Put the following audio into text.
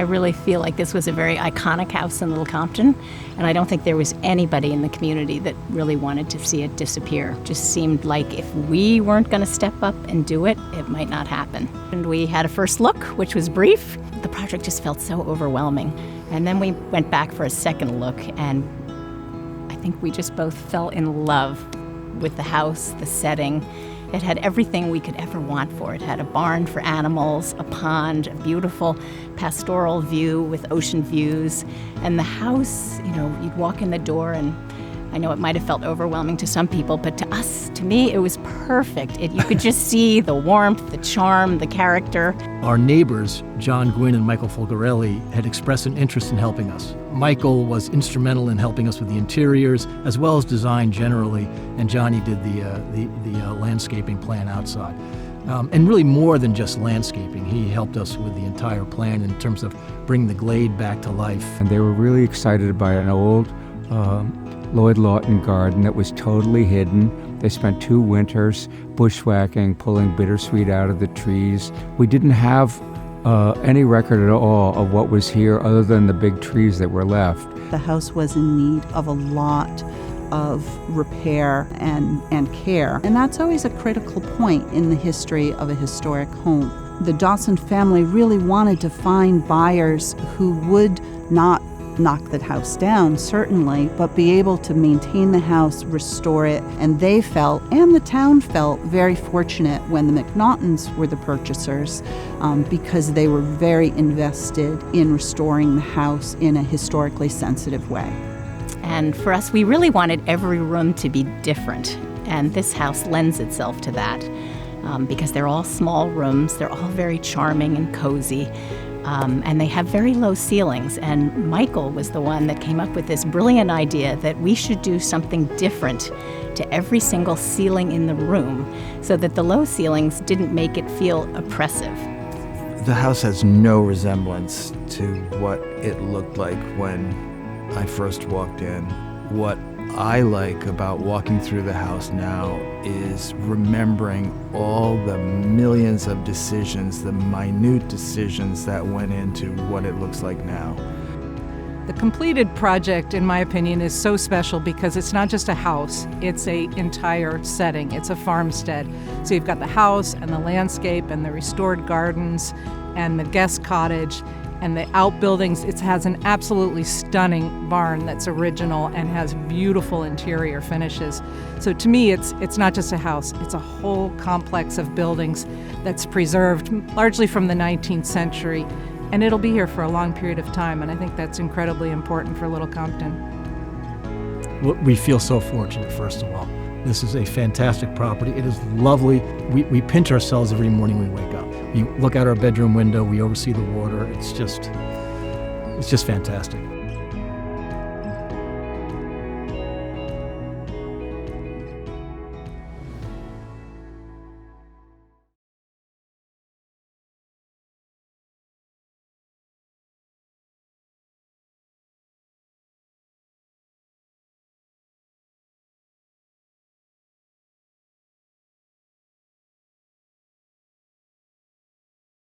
really feel like this was a very iconic house in Little Compton, and I don't think there was anybody in the community that really wanted to see it disappear. Just seemed like if we weren't going to step up and do it, it might not happen. And we had a first look, which was brief. The project just felt so overwhelming. And then we went back for a second look, and I think we just both fell in love with the house, the setting. It had everything we could ever want for it. It had a barn for animals, a pond, a beautiful pastoral view with ocean views. And the house, you'd walk in the door, and I know it might have felt overwhelming to some people, but to us, to me, it was perfect. You could just see the warmth, the charm, the character. Our neighbors, John Gwynn and Michael Folgarelli, had expressed an interest in helping us. Michael was instrumental in helping us with the interiors, as well as design generally, and Johnny did the landscaping plan outside. And really more than just landscaping. He helped us with the entire plan in terms of bringing the glade back to life. And they were really excited by an old Lloyd Lawton garden that was totally hidden. They spent 2 winters bushwhacking, pulling bittersweet out of the trees. We didn't have any record at all of what was here other than the big trees that were left. The house was in need of a lot of repair and care, and that's always a critical point in the history of a historic home. The Dawson family really wanted to find buyers who would not knock the house down, certainly, but be able to maintain the house, restore it, and they felt, and the town felt, very fortunate when the McNaughtons were the purchasers because they were very invested in restoring the house in a historically sensitive way. And for us, we really wanted every room to be different, and this house lends itself to that because they're all small rooms, they're all very charming and cozy. And they have very low ceilings, and Michael was the one that came up with this brilliant idea that we should do something different to every single ceiling in the room so that the low ceilings didn't make it feel oppressive. The house has no resemblance to what it looked like when I first walked in. What I like about walking through the house now is remembering all the millions of decisions, the minute decisions that went into what it looks like now. The completed project, in my opinion, is so special because it's not just a house, it's an entire setting. It's a farmstead. So you've got the house and the landscape and the restored gardens and the guest cottage and the outbuildings. It has an absolutely stunning barn that's original and has beautiful interior finishes. So to me, it's not just a house, it's a whole complex of buildings that's preserved largely from the 19th century, and it'll be here for a long period of time, and I think that's incredibly important for Little Compton. We feel so fortunate, first of all. This is a fantastic property. It is lovely. We pinch ourselves every morning we wake up. We look out our bedroom window, we oversee the water. It's just fantastic.